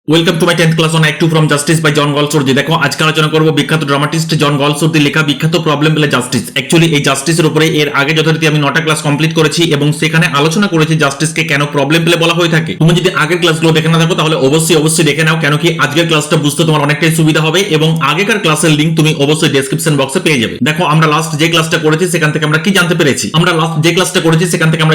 Welcome to my 10th class on Act-2 from Justice by John Galsworthy. দেখো আজকে আলোচনা করব বিখ্যাত ড্রামাটিস্ট জন গলসওয়ার্থী লেখা বিখ্যাত প্রবলেম প্লে জাস্টিস। অ্যাকচুয়ালি এই জাস্টিসের উপরে এর আগে যথারীতি আমি 9টা ক্লাস কমপ্লিট করেছি এবং সেখানে আলোচনা করেছি জাস্টিসকে কেন প্রবলেম প্লে বলা হয়ে থাকে। তুমি যদি আগের ক্লাসগুলো দেখে না থাকো তাহলে অবশ্যই দেখে নাও, কেন কি আজকের ক্লাসটা বুঝতে তোমার অনেকটাই সুবিধা হবে এবং আগেকার ক্লাসের লিংক তুমি অবশ্যই ডেসক্রিপশন বক্সে পেয়ে যাবে। দেখো আমরা লাস্ট যে ক্লাসটা করেছি সেখান থেকে আমরা কি জানতে পেরেছি? আমরা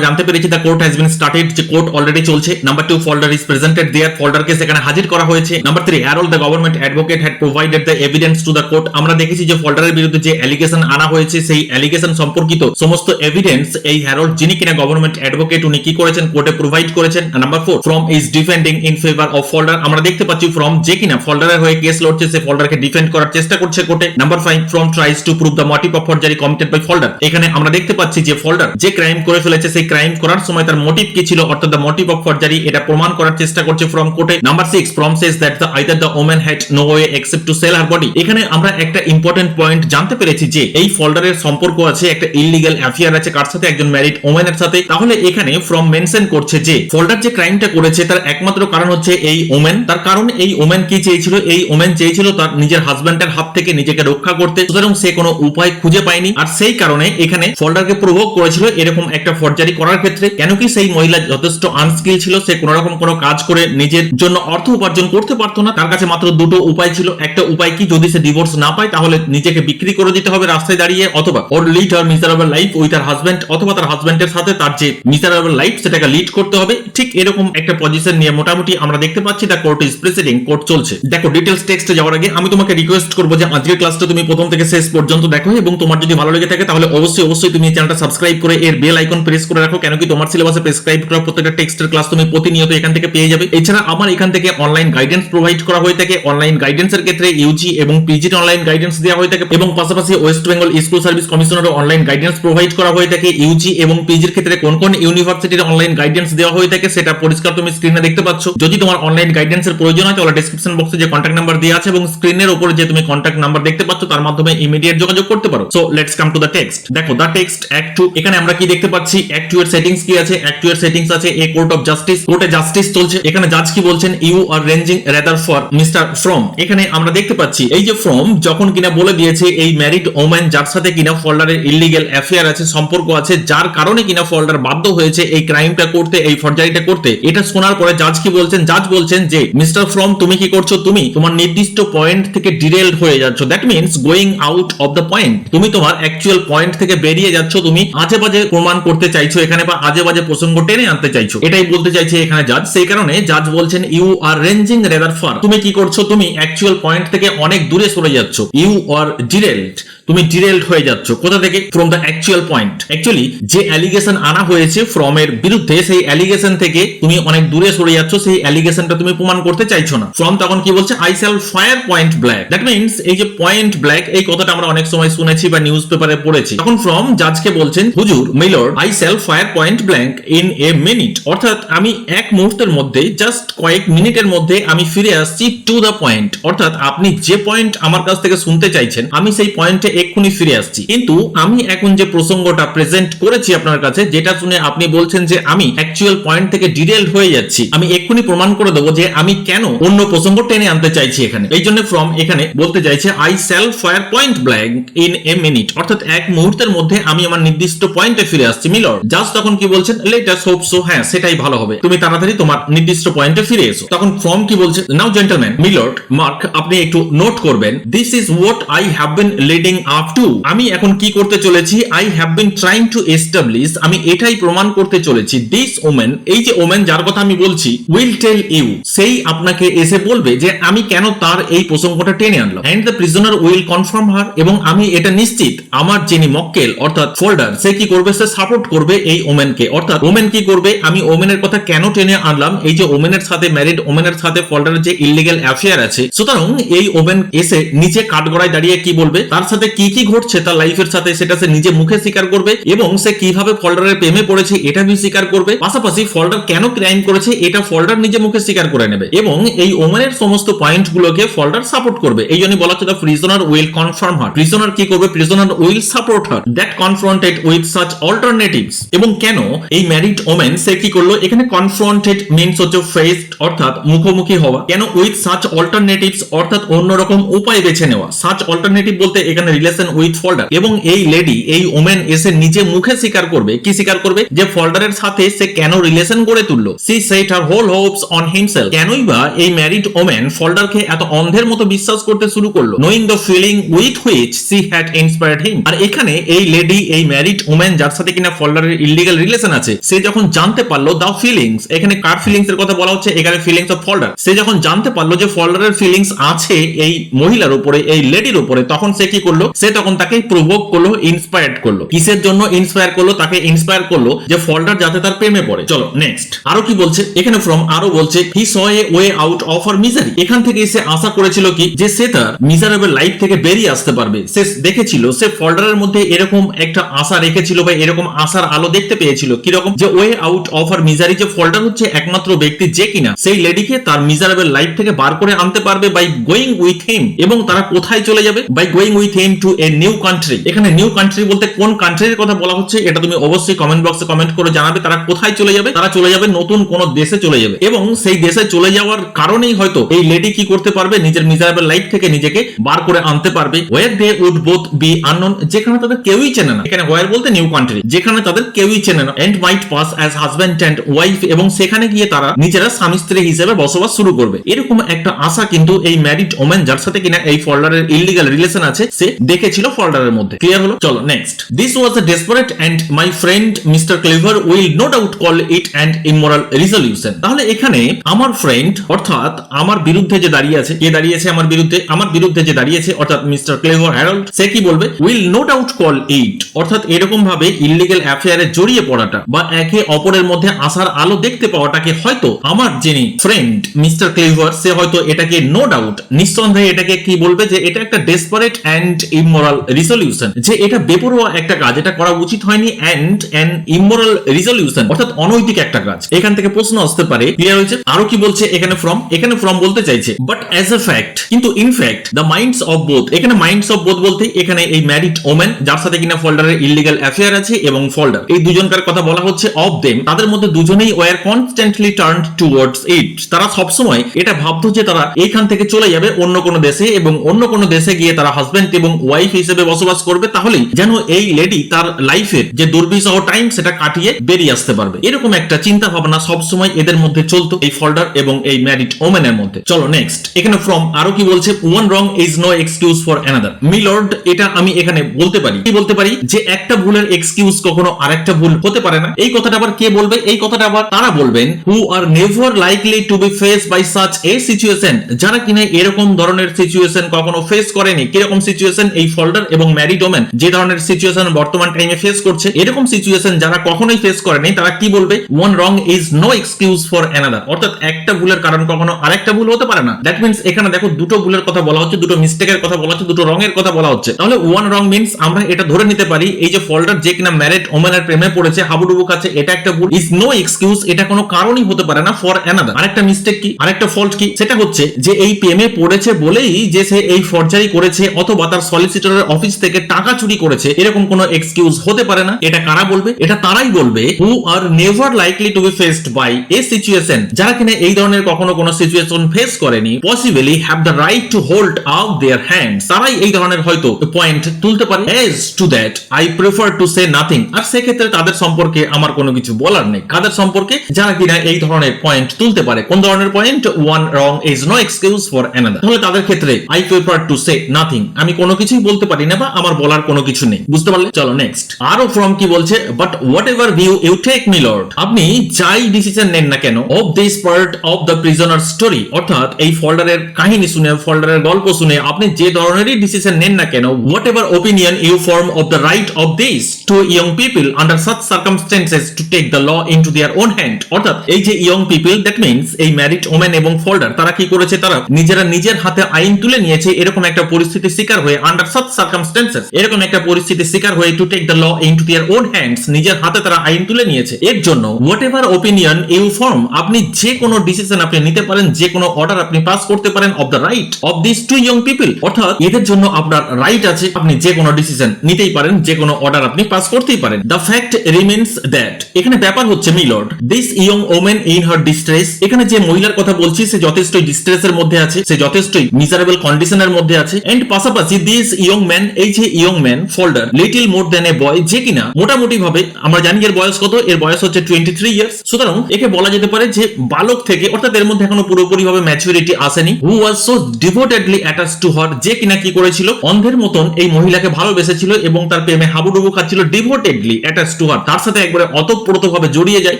জানতে পেরেছি the court has been started, যে কোর্ট অলরেডি চলছে। নাম্বার 2, ফোল্ডার ইজ প্রেজেন্টেড দেয়ার, ফোল্ডারকে সেখানে হাজির করা হয়েছে। Number 3, Harold the government advocate had provided the evidence to the court, আমরা দেখেছি যে ফোল্ডারের বিরুদ্ধে যে অ্যালিগেশন আনা হয়েছে সেই অ্যালিগেশন সম্পর্কিত সমস্ত এভিডেন্স এই হ্যারোল্ড, যিনি কিনা গভর্নমেন্ট অ্যাডভোকেট, উনি কি করেছেন? কোর্টে প্রোভাইড করেছেন। Number 4, Frome is defending in favour of Falder, আমরা দেখতে পাচ্ছি ফ্রম যে কিনা ফোল্ডারের হয়ে কেস লড়ছে, সে ফোল্ডারকে ডিফেন্ড করার চেষ্টা করছে কোর্টে। Number 5, Frome tries to prove the motive of forgery committed by Falder, এখানে আমরা দেখতে পাচ্ছি যে ফোল্ডার যে ক্রাইম করে ফেলেছে সেই ক্রাইম করার সময় তার মোটিভ কি ছিল, অর্থাৎ দ্য মোটিভ অফ ফরজারি, এটা প্রমাণ করার চেষ্টা করছে ফ্রম কোর্টে। Number 6, from says that the either the woman had no way except to sell her body, এখানে আমরা একটা ইম্পর্টেন্ট পয়েন্ট জানতে পেরেছি যে এই ফোল্ডারের সম্পর্ক আছে, একটা ইললিগ্যাল অ্যাফেয়ার আছে কার সাথে? একজন ম্যারিড ওম্যানের সাথে। তাহলে এখানে ফ্রম মেনশন করছে যে ফোল্ডার যে ক্রাইমটা করেছে তার একমাত্র কারণ হচ্ছে এই ওম্যান। তার কারণ এই ওম্যান কি চেয়েছিল? এই ওম্যান চেয়েছিল তার নিজের হাজব্যান্ডের হাত থেকে নিজেকে রক্ষা করতে, সুতরাং সে কোনো উপায় খুঁজে পায়নি, আর সেই কারণে এখানে ফোল্ডারকে প্রভোগ করেছিল এরকম একটা ফরজারি করার ক্ষেত্রে। কেন কি সেই মহিলা যথেষ্ট আনস্কিল ছিল, সে কোনো রকম কোনো কাজ করে নিজের জন্য অর্থ উপার্জন করতে পারতো না, তার কাছে মাত্র দুটো উপায় ছিল। একটা উপায় কি, যদি সে ডিভোর্স না পায় তাহলে নিজেকে বিক্রি করে দিতে হবে রাস্তায় দাঁড়িয়ে, অথবা ওর lead her miserable life with her husband, অথবা তার হাজব্যান্ডের সাথে তার যে মিজারেবল লাইফ সেটাকে লিড করতে হবে। ঠিক এরকম একটা পজিশন নিয়ে মোটামুটি আমরা দেখতে পাচ্ছি the court is proceeding, court চলছে। দেখো ডিটেইলস টেক্সটে যাওয়ার আগে আমি তোমাকে রিকোয়েস্ট করবো যে আজকের ক্লাসটা তুমি প্রথম থেকে শেষ পর্যন্ত দেখো এবং তোমার যদি ভালো লেগে থাকে তাহলে অবশ্যই তুমি এই চ্যানেলটা সাবস্ক্রাইব করে এর বেল আইকন প্রেস করে রাখো, কেন কি তোমার সিলেবাসে প্রেসক্রাইব করা প্রত্যেকটা টেক্সটের ক্লাস তুমি প্রতিনিয়ত এখান থেকে পেয়ে যাবে। এছাড়া আমার এখান থেকে অনলাইন গাইডেন্স প্রোভাইড করা হয়ে থাকে। অনলাইন গাইডেন্সের ক্ষেত্রে ইউজি এবং পিজির অনলাইন গাইডেন্স দেওয়া হয়ে থাকে এবং পাশাপাশি ওয়েস্ট বেঙ্গল স্কুল সার্ভিস কমিশনেরও অনলাইন গাইডেন্স প্রোভাইড করা হয়ে থাকে। ইউজি এবং পিজির ক্ষেত্রে কোন কোন ইউনিভার্সিটির অনলাইন গাইডেন্স দেওয়া হয়ে থাকে সেটা পরিষ্কার তুমি স্ক্রিনে দেখতে পাচ্ছ। যদি তোমার অনলাইন গাইডেন্সের প্রয়োজন হয় তাহলে ডেসক্রিপশন বক্সে যে কন্ট্যাক্ট নাম্বার দেওয়া আছে এবং স্ক্রিনের উপরে যে তুমি কন্ট্যাক্ট নাম্বার দেখতে পাচ্ছ তার মাধ্যমে ইমিডিয়েট যোগাযোগ করতে পারো। So let's come to the text. দেখো দ্য টেক্সট Act-2, এখানে আমরা কি দেখতে পাচ্ছি? Act-2 এর সেটিংস কি আছে? Act-2 এর সেটিংস আছে এ কোর্ট অফ জাস্টিস, কোর্টে জাস্টিস চলছে। এখানে জাজ কি বলছেন? You are ranging rather far Mr Frome, এখানে আমরা দেখতে পাচ্ছি এই যে ফ্রম যখন কিনা বলে দিয়েছে এই ম্যারিড ওম্যান যার সাথে কিনা ফোল্ডারের ইলিগ্যাল অ্যাফেয়ার আছে, সম্পর্ক আছে, যার কারণে কিনা ফোল্ডার বাধ্য হয়েছে এই ক্রাইমটা করতে, এই ফরজারিটা করতে। এটা শোনার পরে জাজ কি বলছেন? জাজ বলছেন যে মিস্টার ফ্রম তুমি কি করছো? তুমি তোমার নির্দিষ্ট পয়েন্ট থেকে ডিরেলড হয়ে যাচ্ছ, that means going out of the point, তুমি তোমার অ্যাকচুয়াল পয়েন্ট থেকে বেরিয়ে যাচ্ছ, তুমি আজে বাজে প্রমাণ করতে চাইছো এখানে, বা আজে বাজে প্রসঙ্গ টেনে আনতে চাইছো, এটাই বলতে চাইছে এখানে জাজ। সেই কারণে জাজ বলছেন you are ranging rather far, তুমি কি করছো? তুমি অ্যাকচুয়াল পয়েন্ট থেকে অনেক দূরে সরে যাচ্ছ। ইউ আর ডিরেলড, তুমি ডিরেলড হয়ে যাচ্ছ কোথা থেকে? From the actual point. Actually যে অ্যালিগেশন আনা হয়েছে ফ্রম এর বিরুদ্ধে সেই অ্যালিগেশন থেকে তুমি অনেক দূরে সরে যাচ্ছ, সেই অ্যালিগেশনটা তুমি প্রমাণ করতে চাইছো না। ফ্রম তখন কি বলছে? I shall fire point black, that means এই যে পয়েন্ট ব্ল্যাক এই কথাটা আমরা অনেক সময় শুনেছি বা নিউজ পেপারে পড়েছি। তখন ফ্রম জাজকে বলছেন হুজুর milord I shall fire point blank in a minute, অর্থাৎ আমি এক মুহূর্তের মধ্যে, জাস্ট কয়েক মিনিটের মধ্যে আমি ফিরে আসছি টু দ্য পয়েন্ট, অর্থাৎ আপনি যে পয়েন্ট আমার কাছ থেকে শুনতে চাইছেন আমি সেই পয়েন্টে এক্ষুনি ফিরে আসছি। কিন্তু আমি এখন যে প্রসঙ্গটা প্রেজেন্ট করেছি আপনার কাছে, যেটা শুনে আপনি বলছেন যে আমি অ্যাকচুয়াল পয়েন্ট থেকে ডিরেলড হয়ে যাচ্ছি, আমি এক্ষুনি প্রমাণ করে দেবো যে আমি কেন অন্য প্রসঙ্গ টেনে আনতে চাইছি এখানে। এই জন্য ফ্রম এখানে বলতে চাইছে I shall fire point blank in a minute, অর্থাৎ এক মুহূর্তের মধ্যে আমি আমার নির্দিষ্ট পয়েন্টে ফিরে আসছি মিলর্ড। জাস্ট তখন কি বলছেন? লেট আস হোপ সো, হ্যাঁ সেটাই ভালো হবে, তুমি তাড়াতাড়ি তোমার নির্দিষ্ট পয়েন্টে ফিরে এসো। তখন ফ্রম কি বলছে? নাও জেন্টলম্যান মিলর্ড মার্ক, আপনি একটু নোট করবেন, this is what I have been leading up to, আমি এখন কি করতে চলেছি? I have been trying to establish, আমি এটাই প্রমাণ করতে চলেছি, দিস ওম্যান, এই যে ওম্যান যার কথা আমি বলছি, উইল টেল ইউ, সেই আপনাকে এসে বলবে যে আমি কেন তার এই প্রসঙ্গটা টেনে আনলাম, and the prisoner will confirm her, এবং আমি এটা নিশ্চিত আমার যিনি মক্কেল অর্থাৎ ফোল্ডার সে কি করবে? সে সাপোর্ট করবে এই ওম্যানকে, অর্থাৎ ওম্যান কি করবে? আমি ওম্যানের কথা কেন টেনে আনলাম? এই যে ওম্যানের সাথে, ম্যারিড ওম্যানের সাথে ফোল্ডারের যে ইলিগ্যাল অ্যাফেয়ার আছে, সুতরাং এই ওম্যান এসে নিচে কাঠগড়ায় দাঁড়িয়ে কি বলবে? তার সাথে কি কি ঘটছে তার লাইফের সাথে সেটা সে নিজে মুখে স্বীকার করবে এবং সে কিভাবে ফল্ডারের প্রেমে পড়েছে এটা भी স্বীকার করবে। পাশাপাশি ফল্ডার কেন ক্রাইম করেছে এটা ফল্ডার নিজে মুখে স্বীকার করে নেবে এবং এই ওমেনের সমস্ত পয়েন্টগুলোকে ফল্ডার সাপোর্ট করবে। এই জন্য বলা হচ্ছে the prisoner will confirm her, prisoner কি করবে, prisoner will support her that confronted with such alternatives. এবং কেন এই ম্যারিড ওমেন সে কি করলো, এখানে কনফ্রন্টেড মিন্স হচ্ছে ফেসড অর্থাৎ মুখোমুখি হওয়া, কেন উইথ সাচ অল্টারনেটিভস অর্থাৎ অন্যরকম উপায় বেছে নেওয়া। সাচ অল্টারনেটিভ বলতে এখানে রিলেশন উইথ ফল্ডার। এবং এই লেডি এই ওমেন এসে নিজে মুখে স্বীকার করবে, কি স্বীকার করবে, যে ফল্ডারের সাথে সে কেন রিলেশন গড়ে তুললো। She set her whole hopes on himself, কেনই বা এই ম্যারিড ওমেন ফল্ডারকে এত অন্ধের মতো বিশ্বাস করতে শুরু করলো, knowing the feeling with which she had inspired him. আর এখানে এই লেডি এই ম্যারিড ওমেন যার সাথে কিনা ফল্ডারের ইলিগাল রিলেশন আছে, সে যখন জানতে পারলো দ্য ফিলিংস, এখানে কার ফিলিংস এর কথা বলা হচ্ছে, এখানে ফিলিংস অফ ফল্ডার, সে যখন জানতে পারলো যে ফল্ডারের ফিলিংস আছে এই মহিলার উপরে, এই লেডির উপরে, তখন সে কি করলো, সে তখন তাকে প্রভোক করলো, ইন্সপায়ার্ড করলো। কিসের জন্য ইন্সপায়ার করলো, তাকে ইন্সপায়ার করলো যে ফল্ডার যাতে তার প্রেমে পড়ে। চলো নেক্সট আরো কি বলছে, এখানে ফ্রম আরো বলছে he saw a way out of her misery, এখান থেকে সে আশা করেছিল কি যে সে তার মিজারেবল লাইফ থেকে বেরিয়ে আসতে পারবে। সে দেখেছিল, সে ফল্ডারের মধ্যে এরকম একটা আশা রেখেছিল বা এরকম আশার আলো দেখতে পেয়েছিল, কিরকম, যে way out of her misery, যে ফল্ডার হচ্ছে একমাত্র ব্যক্তি যে কিনা সেই লেডিকে তার মিজারেবল লাইফ থেকে বার করে আনতে পারবে বাই গোয়িং উইথ হিম। এবং তারা কোথায় চলে যাবে, by going with him to a new country. এখানে নিউ কান্ট্রি বলতে কোন কান্ট্রির কথা বলা হচ্ছে এটা তুমি অবশ্যই কমেন্ট বক্সে কমেন্ট করে জানাবে। তারা কোথায় চলে যাবে, তারা চলে যাবে নতুন কোন দেশে চলে যাবে এবং সেই দেশে চলে যাওয়ার কারণেই হয়তো এই লেডি কি করতে পারবে, নিজের মিজারেবল লাইফ থেকে নিজেকে বার করে আনতে পারবে। Where they would both be unknown, যেখানে তাদের কেউই চেনে না, এখানে ওয়ার বলতে নিউ কান্ট্রি, যেখানে তাদের কেউই চেনে না, and might pass as husband and wife, এবং সেখানে গিয়ে তারা নিজেরা স্বামী স্ত্রী হিসেবে বসবাস শুরু করবে। এরকম একটা আশা কিন্তু এই ম্যারিড ওমেন যার সাথে কিনা এই ফল্ডারের ইলিগাল রিলেশন আছে সে দেখেছিল ফল্ডারের মধ্যে। ক্লিয়ার হলো? চলো next, this was a desperate and my friend Mr Cleaver will no doubt call it and immoral resolution. তাহলে এখানে আমার ফ্রেন্ড অর্থাৎ আমার বিরুদ্ধে যে দাঁড়িয়ে আছে, কে দাঁড়িয়েছে আমার বিরুদ্ধে, আমার বিরুদ্ধে যে দাঁড়িয়েছে অর্থাৎ মিস্টার ক্লেভার হ্যারল্ড, সে কি বলবে, will no doubt call it অর্থাৎ এরকম ভাবে ইলিগাল অ্যাফেয়ারে জড়িয়ে পড়াটা বা একে অপরের মধ্যে আসার আলো দেখতে পাওয়াটাকে হয়তো আমার যিনি ফ্রেন্ড মিস্টার ক্লেভার সে হয়তো এটাকে নো ডাউট নিঃসন্দেহে এটাকে কি বলবে, যে এটা একটা ডেসপারেট এন্ড ইমোরাল রিজলিউশন, যে এটা বেপরোয়া একটা কাজ, এটা করা উচিত হয়নি, এন্ড এন ইমোরাল রিজলিউশন অর্থাৎ অনৈতিক একটা কাজ। এখান থেকে প্রশ্ন আসতে পারে, ক্লিয়ার হয়েছে? আরো কি বলছে এখানে ফ্রম, এখানে ফ্রম বলতে চাইছে বাট অ্যাজ এ ফ্যাক্ট, কিন্তু in fact the minds of both, এখানে মাইন্ডস অফ বোথ বলতে এখানে এই ম্যারিড ওমেন যার সাথে কিনা ফল্ডারের ইলিগাল অ্যাফেয়ার আছে এবং ফল্ডার, এই দুজনকার কথা বলা হচ্ছে অফ দেম, তাদের মধ্যে দুজনেই were constantly turned towards it, তারা সবসময় এটা ভাবতো যে তারা এইখান থেকে চলে যাবে অন্য কোনো দেশে এবং অন্য কোনো দেশে গিয়ে তারা হাজবেন্ড এবং ওয়াইফ হিসেবে বসবাস করবে, তাহলেই যেন এই লেডি তার লাইফের যে দুর্বিষহ টাইম সেটা কাটিয়ে বেরিয়ে আসতে পারবে। এরকম একটা চিন্তা ভাবনা সবসময় এদের মধ্যে চলতো, এই ফল্ডার এবং এই ম্যারিড ওমেনের মধ্যে। চলো নেক্সট, এখানে ফ্রম আরো কি বলছে, one wrong is no excuse for another. My lord, এটা আমি এখানে বলতে পারি, কি বলতে পারি, যে একটা ভুলের এক্সকিউজ কখনো আরেকটা ভুল হতে পারে না। এই কথাটা আবার কে বলবে, এই কথাটা আবার তারা বলবেন who are never likely to be face by such a situation, যারা কিনা এরকম ধরনের সিচুয়েশন কখনো ফেস করেনি। কিরকম সিচুয়েশন, এই ফল্ডার এবং ম্যারিড ওমেন যে ধরনের সিচুয়েশন বর্তমান টাইমে ফেস করছে, এরকম সিচুয়েশন যারা কখনোই ফেস করেনি তারা কি বলবে, one wrong is no excuse for another, অর্থাৎ একটা ভুলের কারণ কখনো আরেকটা ভুল হতে পারে না। দ্যাট মিন্স এখানে দেখো দুটো ভুলের কথা বলা হচ্ছে, দুটো মিস্টেকের কথা বলা হচ্ছে, দুটো রঙের কথা বলা হচ্ছে। তাহলে ওয়ান রং মিন্স আমরা এটা ধরে নিতে পারি এই যে ফল্ডার যে কিনা ম্যারিড ওমেনের প্রেমে পড়েছে, হাবুডুবু কাছে, এটা একটা ভুল। ইজ নো এক্সকিউজ, এটা কোনো কারণই হতে পারে না ফর অ্যানাদার। আরেকটা মিস্টেক কি, আরেকটা ফল্ট কি, সেটা হচ্ছে যে এই প্রেমে পড়েছে বলেই যে সে এই ফর্জারি করেছে অথবা তার সলিসিটরের অফিস থেকে টাকা চুরি করেছে, এরকম কোনো এক্সকিউজ হতে পারে না। এটা কারা বলবে, এটা তারাই বলবে who are never likely to be faced by a situation, যারা কিনা এই ধরনের কখনো কোনো সিচুয়েশন ফেস করেনি, possibly have the right to hold out their hands, তারাই এই ধরনের হয়তো পয়েন্ট তুলতে পারে। As to that I prefer to say nothing, আর সেক্ষেত্রে তাদের সম্পর্কে আমার কোনো কিছু বলার নেই। কাদের সম্পর্কে, যারা কিনা এই ধরনের পয়েন্ট তুলতে পারে। কোন ধরনের point, one wrong is no excuse for another. তাহলে তাদের ক্ষেত্রে I prefer to say nothing, আমি কোনো কিছুই বলতে পারি না বা আমার বলার কোনো কিছু নেই। বুঝতে পারলে? চলো নেক্সট, আরো ফ্রম কি বলছে, but whatever view you take my lord, আপনি যাই ডিসিশন নেন না কেন, of this part of the prisoner story, অর্থাৎ এই ফল্ডারের কাহিনী শুনে, ফল্ডারের গল্প শুনে আপনি যে ধরনেরই ডিসিশন নেন না কেন, whatever opinion you form of the right of this two young people under such circumstances to take the law into their own hand, অর্থাৎ এই যে ইয়ং পিপল, দ্যাট মিন্স এই ম্যারিড ওমেন এবং Falder, তারা কি করেছে, তারা নিজেরা নিজের হাতে আইন তুলে নিয়েছে এরকম একটা পরিস্থিতির শিকার হয়ে, আন্ডার আন্ডার সাচ সার্কামস্টেন্সেস, এরকম একটা পরিস্থিতির শিকার হয়ে to take the law into their own hands, নিজের হাতে তারা আইন তুলে নিয়েছে। এর জন্য whatever opinion you form, আপনি যে কোনো ডিসিশন আপনি নিতে পারেন, যে কোনো অর্ডার আপনি পাস করতে পারেন of the right of this two young people, অর্থাৎ এদের জন্য আপনার রাইট আছে, আপনি যে কোনো ডিসিশন নিতেই পারেন, যে কোনো অর্ডার আপনি পাস করতেই পারেন। দ্য ফ্যাক্ট রিমেইনস দ্যাট, এখানে ব্যাপার হচ্ছে milord, this young women in her distress, এখানে যে মহিলার কথা বলছি সে যথেষ্টই ডিস্ট্রেসের মধ্যে আছে, সে যথেষ্টই মিজারেবল কন্ডিশনের মধ্যে আছে। এন্ড পাশাপাশি দিস ইয়ং ম্যান, এই যে young man Falder little more than a boy, যে কিনা মোটামুটি ভাবে আমরা জানি এর বয়স কত, এর বয়স হচ্ছে 23 ইয়ার্স, সুতরাং একে বলা যেতে পারে যে বালক থেকে, অর্থাৎ এর মধ্যে এখনো পুরোপুরি ভাবে ম্যাচুরিটি আসেনি। Who was so devotedly attached to her, যে কিনা কি করেছিল, অন্ধের মতন এই মহিলাকে ভালোবেসেছিল এবং তার প্রেমে হাবুডুবু খাচ্ছিল। ডিভোটেডলি অ্যাটাচড টু হার, তার সাথে একবারে অতপ্রত ভাবে জড়িয়ে যায়।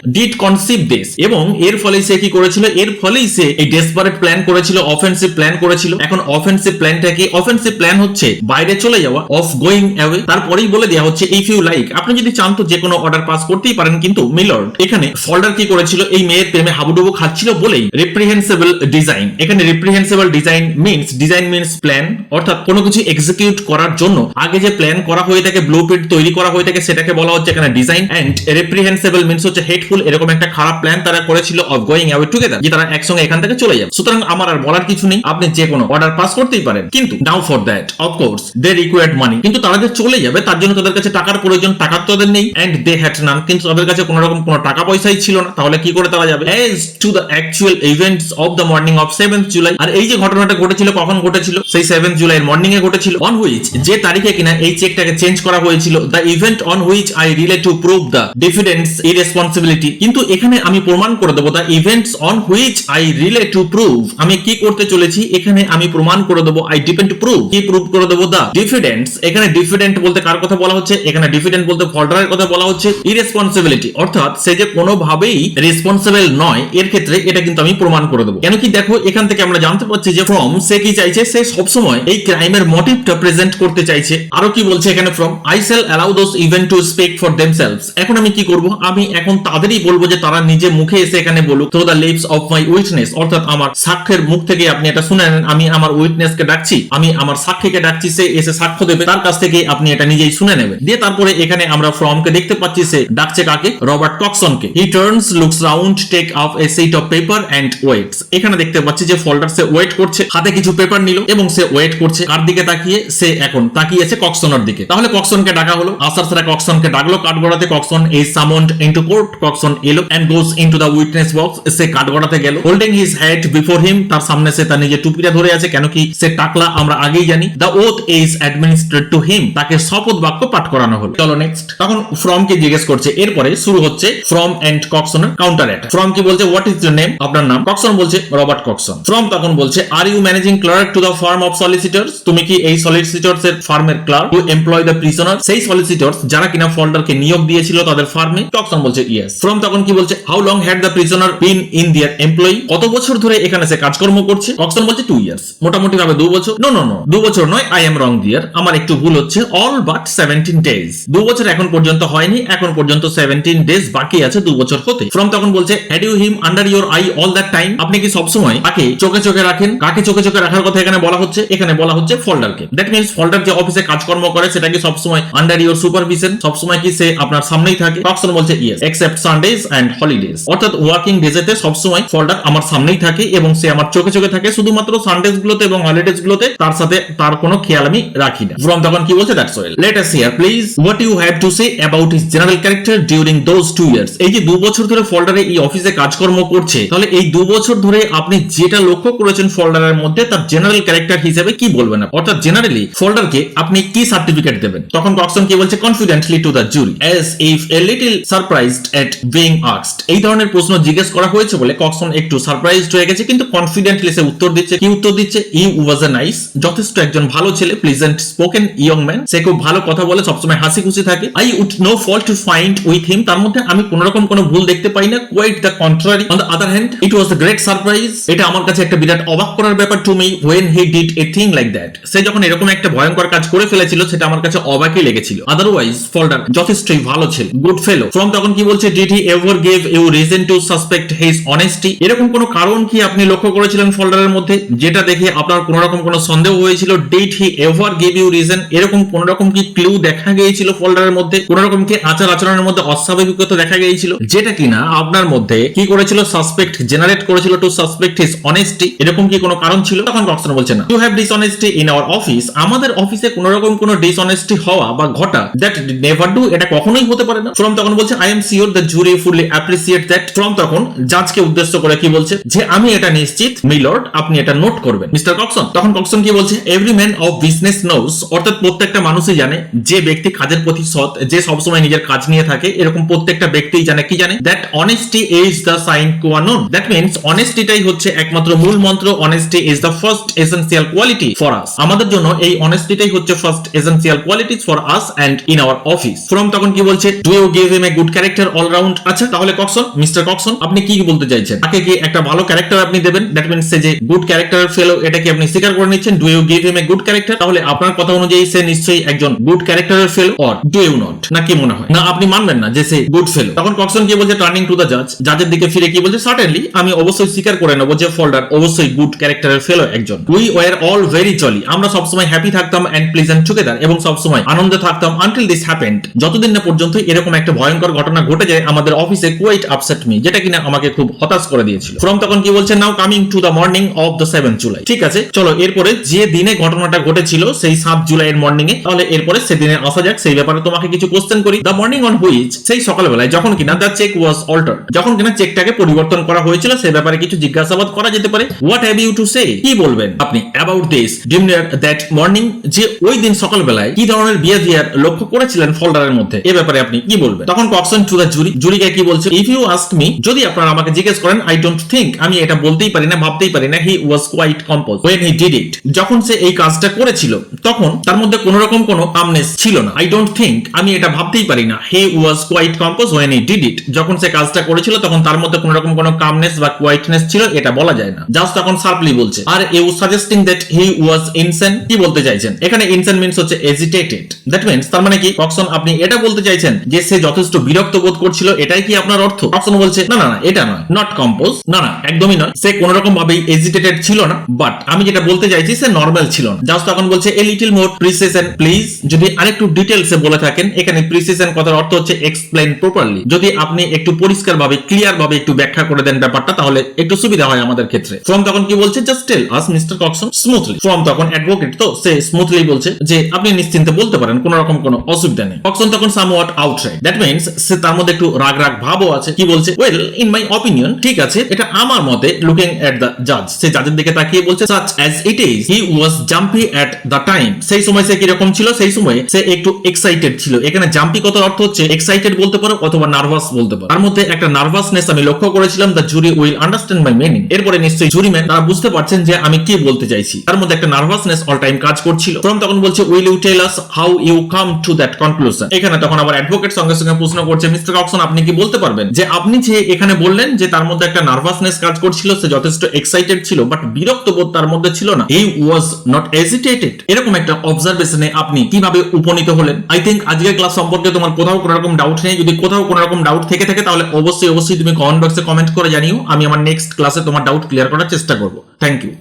ডিড কনসিভ দিস, এবং এর ফলে সে কি করেছিল, এর ফলেই সে এই ডেসপারেট প্ল্যান করেছিল, অফেন্সিভ প্ল্যান করেছিল। এখন অফেন্সিভ প্ল্যানটা কি, অফেন্সিভ প্ল্যান হচ্ছে বাইরে চলে যাওয়া, অফ গোয়িং অ্যাওয়ে। তারপরেই বলে দেওয়া হচ্ছে ইফ ইউ লাইক, আপনি যদি চান তো যে কোনো অর্ডার পাস করতেই পারেন, কিন্তু মিলর্ড এখানে ফোল্ডার কি করেছিল, এই মেয়ের প্রেমে হাবুডুবু খাচ্ছিল বলেই রিপ্রিহেন্সিবল ডিজাইন, এখানে রিপ্রিহেন্সিবল ডিজাইন মিন্স প্ল্যান, অর্থাৎ কোনো কিছু এক্সিকিউট করার জন্য আগে যে প্ল্যান করা হয়ে থাকে, ব্লুপ্রিন্ট তৈরি করা হয়ে থাকে, সেটাকে বলা হচ্ছে এখানে ডিজাইন। এন্ড রিপ্রিহেন্সিবল মিন্স হচ্ছে হেটফুল, এরকম একটা খারাপ প্ল্যান তারা করেছিল অফ গোয়িং অ্যাওয়ে টুগেদার, যে তারা একসঙ্গে এখান থেকে চলে যাবে। সুতরাং আমার আর বলার কিছু নেই, আপনি যে কোনো অর্ডার পাস করতেই পারেন, কিন্তু now for that of course they required money, কিন্তু তারা যে চলে যাবে তার জন্য তাদের কাছে টাকার প্রয়োজন, টাকা তো তাদের নেই। এন্ড দে হ্যাড নান, কিন্তু তাদের কাছে কোনো রকম কোনো টাকা পয়সাই ছিল না, তাহলে কি করে তারা যাবে। As to the actual events of the morning of 7th July, আর এই যে ঘটনাটা ঘটেছিল কখন ঘটেছিল, সেই 7th জুলাই মর্নিং এ ঘটেছিল। অন হুইচ, যে তারিখে কিনা এই চেকটাকে চেঞ্জ করা হয়েছিল, the event on which I rely to prove the diffidence irresponsibility, কিন্তু এখানে আমি প্রমাণ করে দেবো the events on which I rely to prove, আমি কি করতে চলেছি, এখানে আমি প্রমাণ করে দেবো আই ডিপেন্ড টু প্রুভ, কি প্রুভ করে দেবো, দ্য ডিফিডেন্স, এখানে ডিফিডেন্ট বলতে কার কথা বলা হচ্ছে, এখানে ডিফিডেন্ট বলতে ফোল্ডারের কথা বলা হচ্ছে। ইরেসপন্সিবিলিটি অর্থাৎ সে যে কোনোভাবেই রেসপন্সিবল নয়, এর ক্ষেত্রে এটা কিন্তু আমি প্রমাণ করে দেবো। কেন কি, দেখো এখান থেকে আমরা জানতে পারছি যে ফ্রম সে কি চাইছে, সে সবসময় এই ক্রাইমের মোটিভটা প্রেজেন্ট করতে চাইছে। আরো কি বলছে এখানে, from I shall allow those event to speak for themselves, এখন আমি কি করব, আমি এখন তাদেরই বলবো যে তারা নিজে মুখে এসে এখানে বলুক, through the lips of my witness, অর্থাৎ আমার সাক্ষ্যের মুখ থেকে আপনি এটা শুনে নেন, আমি আমার উইটনেসকে ডাকছি, আমি আমার সাক্ষীকে ডাকছি, সে এসে সাক্ষ্য দেবে, তার কাছ থেকে আপনি এটা নিজেই শুনে নেবেন। দিয়ে তারপরে এখানে আমরা ফ্রমকে দেখতে পাচ্ছি, সে ডাকছে কাকে, রবার্ট কক্সনকে। He turns looks round take up a sheet of paper and waits, এখানে দেখতে পাচ্ছি যে ফোল্ডার সে ওয়েট করছে, হাতে কিছু পেপার নিল এবং সে ওয়েট করছে। কার দিকে তাকিয়ে, সে এখন তাকিয়েছে কক্সনের দিকে। তাহলে কক্সনকে ডাকা হলো, আসার সারা কক্সনকে ডাকলো কাঠগড়াতে, Cokeson is summoned into court, Cokeson এলো and goes into the witness box, সে কাঠগড়াতে গেল, holding his head before him, তার সামনে সে তার নিজের টুপিটা ধরে আছে, কেন কি সে টাকলা আমরা আগেই জানি। The oath is administered to him, তাকে শপথ বাক্য পাঠ করানো হলো। চলো নেক্সট, তখন ফ্রম কে জিজ্ঞেস করছে, এরপরে শুরু হচ্ছে ফ্রম এন্ড কক্সনের কাউন্টার অ্যাটাক। ফ্রম কি বলছে, হোয়াট ইজ ইউর নেম, আপনার নাম। কক্সন বলছে রবার্ট কক্সন। ফ্রম তখন বলছে, are you managing clerk to the firm of solicitors, তুমি কি এই সলিসিটরস এর ফার্মের clerk, to employ the prisoner, সেই সলিসিটরস যারা কিনা ফোল্ডারকে নিয়োগ দিয়েছিল তাদের ফার্মে। কক্সন বলছে ইয়েস। ফ্রম তখন কি বলছে, how long had the prisoner been in their employee, কত বছর ধরে এখানে সে কাজকর্ম করছে। কক্সন বলছে 2 ইয়ার্স, মোটামুটি ভাবে 2 বছর। নো নো নো, 2 বছর নয়, আই এম রং ডিয়ার, আমার একটু ভুল হচ্ছে, অল বাট 17 ডেজ, 2 বছর এখন পর্যন্ত হয়নি, এখন পর্যন্ত 17 ডেজ বাকি আছে 2 বছর হতে। ফ্রম তখন বলছে, had you him under your eye all that time, আপনি কি সবসময় তাকে চোখে চোখে রাখেন। কাকে চোখে চোখে রাখার কথা এখানে বলা হচ্ছে, এখানে বলা হচ্ছে ফোল্ডারকে। দ্যাট মিন্স ফোল্ডার যে অফিসে কাজকর্ম করে সেটা কি সবসময় আন্ডার ইউর সুপারভিশন, সবসময় কি সে আপনার সামনেই থাকে। কক্সন বলছে yes, except Sundays and holidays, অর্থাৎ ওয়ার্কিং ডেজেতে সবসময় ফোল্ডার আমার সামনেই থাকে এবং সে আমার চোখে চোখে থাকে, শুধুমাত্র সানডেজ গুলোতে এবং হলিডেজ গুলোতে তার সাথে তার কোনো খেয়াল আমি রাখি না। ফ্রম তখন কি বলছে, that's well, let us hear please what you have to say about his general character during those 2 years. এই যে 2 বছর ধরে ফোল্ডারে এই অফিসে কাজকর্ম করছে, তাহলে এই 2 বছর ধরে আপনি যেটা লক্ষ্য করেছেন ফোল্ডারের মধ্যে, তার জেনারেল ক্যারেক্টার হিসেবে কি বলবেন, অর্থাৎ জেনারেলি ফোল্ডারকে আপনি কি সার্টিফিকেট দেবেন। তখন কক্সন কি বলছে, confidently to the jury as if a little surprised at being asked, এই ধরনের প্রশ্ন জিজ্ঞেস করা হয়েছে বলে কক্সন একটু সারপ্রাইজড হয়ে গেছে, কিন্তু কনফিডেন্টলি সে উত্তর দিচ্ছে। কি উত্তর দিচ্ছে, হি ওয়াজ এ নাইস, যথেষ্ট একজন ভালো ছেলে, প্লিজেন্ট স্পোকেন ইয়ং ম্যান, সে খুব ভালো কথা বলে, সবসময় হাসি খুশি থাকে। I would no fault to find with him, তার মধ্যে আমি কোন রকম কোনো ভুল দেখতে পাই না। Quite the contrary, on the other hand it was a great surprise, এটা আমার কাছে একটা বিরাট অবাক করার ব্যাপার to me when he did a thing like that, সে যখন এরকম একটা ভয়ঙ্কর কাজ করে ফেলেছিল সেটা আমার কাছে অবাকই লেগেছিল। আদারওয়াইজ ফোল্ডার যথেষ্টই ভালো ছিল, গুড ফেলো। ফ্রম তখন কি বলছে, did he ever give you reason to suspect his honesty, এরকম কোনো কারণ কি আপনি লক্ষ্য করেছিলেন ফোল্ডারের মধ্যে যেটা দেখে আপনার কোন রকম কোনো সন্দেহ হয়েছিল। Did he ever gave you reason, এরকম কোন রকম কি ক্লু দেখা গিয়েছিল ফোল্ডারের মধ্যে, কোন রকম কি আচার আচরণের মধ্যে অস্বাভাবিকতা দেখা গিয়েছিল যেটা কিনা আপনার মধ্যে কি করেছিল, সাসপেক্ট জেনারেট করেছিল টু সাসপেক্ট হিজ অনেস্টি, এরকম কি কোনো কারণ ছিল? তখন কক্সন বলছে না, you have dishonesty in our office, আমাদের অফিসে কোন রকম কোন ডিসঅনেস্টি হওয়া বা ঘটা, দ্যাট নেভার ডু, এটা কখনোই হতে পারে না। ফ্রম তখন বলছে I am sure the jury fully appreciate that, from তখন জাজকে উদ্দেশ্য করে কি বলছে যে আমি এটা নিশ্চিত মিলর্ড আপনি এটা নোট করবেন মিস্টার কক্সন। তখন কক্সন কি বলছে, every man of business knows, অর্থাৎ প্রত্যেকটা মানুষই জানে, যে ব্যক্তি কাজের প্রতি সৎ, যে সবসময় নিজের কাজ নিয়ে থাকে, এরকম প্রত্যেকটা ব্যক্তিই জানে, কি জানে, that honesty is the sine qua non, that means অনেস্টিটাই হচ্ছে একমাত্র মূল মন্ত্র, honesty is the first essential quality for us, আমাদের জন্য এই অনেস্টিটাই হচ্ছে first essential qualities for us and in our office. Frome তখন কি বলছে, do you give him a good character all round, আচ্ছা তাহলে কক্সন, মিস্টার কক্সন আপনি কি বলতে চাইছেন, তাকে কি একটা ভালো ক্যারেক্টার আপনি দেবেন, দ্যাট মিন্স সে যে গুড ক্যারেক্টারের ফেলো এটা কি আপনি স্বীকার করে নিচ্ছেন, do you give him a good character, তাহলে আপনার কথা অনুযায়ী সে নিশ্চয়ই একজন গুড ক্যারেক্টারের fellow, or do you not, না কি মনে হয়, না আপনি মানবেন না যে সে গুড ফেলো? তখন কক্সন কি বলছে, টার্নিং টু দ্য জাজ, জাজের দিকে ফিরে কি বলছে, সার্টেনলি আমি অবশ্যই স্বীকার করে নেব যে ফোল্ডার অবশ্যই গুড ক্যারেক্টারের ফেলো একজন, we were all very jolly, আমরা সবসময় হ্যাপি থাকতাম এন্ড প্লিজেন্ট টুগেদার, এবং সবসময় আনন্দে থাকতাম আনটিল দিস হ্যাপেন্ড, যতদিন না পর্যন্ত এরকম একটা ভয়ঙ্কর ঘটনা ঘটে যায় আমাদের অফিসে, কোয়াইট আপসেট মি, যেটা কিনা আমাকে খুব হতাশ করে দিয়েছিল। ফ্রম তখন কি বলছে, নাও coming to the morning of the 7th July, ঠিক আছে চলো এরপরে যে দিনে ঘটনাটা ঘটেছিল সেই 7 জুলাইয়ের মর্নিং এ, তাহলে এরপরে সেদিনে আসা যাক, সেই ব্যাপারে তোমাকে কিছু কোশ্চেন করি। দ্য মর্নিং অন হুইচ, সেই সকালবেলায় যখন কিনা দ্য চেক ওয়াজ অল্টার্ড, যখন কিনা চেকটাকে পরিবর্তন করা হয়েছিল সে ব্যাপারে কিছু জিজ্ঞাসাবাদ করা যেতে পারে। What have you to say, কি বলবেন আপনি about this demeanour that morning, যে ওই দিন সকালবেলায় কি ধরনের বিহেভিয়ার লক্ষ্য করেছিলেন ফোল্ডারের মধ্যে, এ ব্যাপারে আপনি কি বলবেন? তখন কক্সন টু দ্য জুরি, জুরিকে কি বলছে, ইফ ইউ আস্ক মি, যদি আপনারা আমাকে জিজ্ঞেস করেন, আই ডোন্ট থিংক, আমি এটা বলতেই পারি না, ভাবতেই পারি না, he was quite compose when he did it, যখন সে এই কাজটা করেছিল তখন তার মধ্যে কোন রকম কোনো কামনেস ছিল না। আই ডোন্ট থিংক, আমি এটা ভাবতেই পারি না, he was quite compose when he did it, যখন সে কাজটা করেছিল তখন তার মধ্যে কোন রকম কোনো কামনেস বা কোয়াইটনেস ছিল, এটা বলা যায় না। জাস্ট তখন শার্পলি বলছে, are you suggesting that he was insane, কি বলতে চাইছেন এখানে? ইনসেন মিন্স হচ্ছে এজিটেটেড, দ্যাট মিন্স তার মানে কি কক্সন আপনি এটা বলতে চাইছেন যে সে যথেষ্ট বিরক্ত বোধ করছিল, এটাই কি আপনার অর্থ? কক্সন বলছে না না না, এটা নয়, নট কম্পোজ, না না একদমই নয়, সে কোন রকম ভাবে এজিটেটেড ছিল না, বাট আমি যেটা বলতে চাইছি সে নরমাল ছিল না। জাস্ট তখন বলছে a little more precision please, যদি আরেকটু ডিটেইলসে বলে থাকেন, এখানে প্রিসিশন কথার অর্থ হচ্ছে এক্সপ্লেইন প্রপারলি, যদি আপনি একটু পরিষ্কার ভাবে ক্লিয়ার ভাবে একটু ব্যাখ্যা করে দেন ব্যাপারটা, তাহলে একটু সুবিধা হয় আমাদের ক্ষেত্রে। ফ্রম তখন কি বলছে, just tell us mister Coxon smoothly, from তখন অ্যাডভোকেট তো সে স্মুথলি বলছে যে আপনি নিশ্চিন্তে বলতে পারেন, কোন রকম কোনো অসুবিধা নেই। কক্সন তখন সামওয়াট আউটরাইট, দ্যাট মিন্স সে তার মধ্যে একটু রাগ রাগ ভাবও আছে, কি বলছে, ওয়েল ইন মাই অপিনিয়ন, ঠিক আছে এটা আমার মতে, লুকিং এট দ্য জাজ, সে জাজের দিকে তাকিয়ে বলছে, such as it is he was jumpy at the time, সেই সময় সে কিরকম ছিল, সেই সময় সে একটু এক্সাইটেড ছিল। এখানে জাম্পি কত অর্থ হচ্ছে এক্সাইটেড বলতে পারো অথবা নার্ভাস বলতে পারো, তার মধ্যে একটা নার্ভাসনেস আমি লক্ষ্য করেছিলাম। The jury will understand my meaning, এরপরে নিশ্চয়ই জুরিম্যান তারা বুঝতে পারছেন যে আমি কি বলতে চাইছি, তার মধ্যে একটা নার্ভাসনেস অল টাইম কাজ করছিল। ফ্রম তখন বলছে will you tell us how you come to that conclusion, এখানে তখন আবার অ্যাডভোকেট সঙ্গে সঙ্গে প্রশ্ন করছে, মিস্টার কক্সন আপনি কি বলতে পারবেন যে আপনি যে এখানে বললেন যে তার মধ্যে একটা নার্ভাসনেস কাজ করছিল, সে যথেষ্ট এক্সাইটেড ছিল বাট বিরক্ত বোধ তার মধ্যে ছিল না, হি ওয়াজ নট এজিটেটেড, এরকম একটা অবজারভেশনে আপনি কিভাবে উপনীত হলেন? আই থিংক আজকের ক্লাস সম্পর্কে তোমার কোথাও কোনো রকম ডাউট নেই, যদি কোথাও কোনো রকম ডাউট থেকে থাকে তাহলে অবশ্যই তুমি কমেন্ট বক্সে কমেন্ট করে জানিও, আমি আমার নেক্সট ক্লাসে তোমার ডাউট ক্লিয়ার করার চেষ্টা করব। Thank you.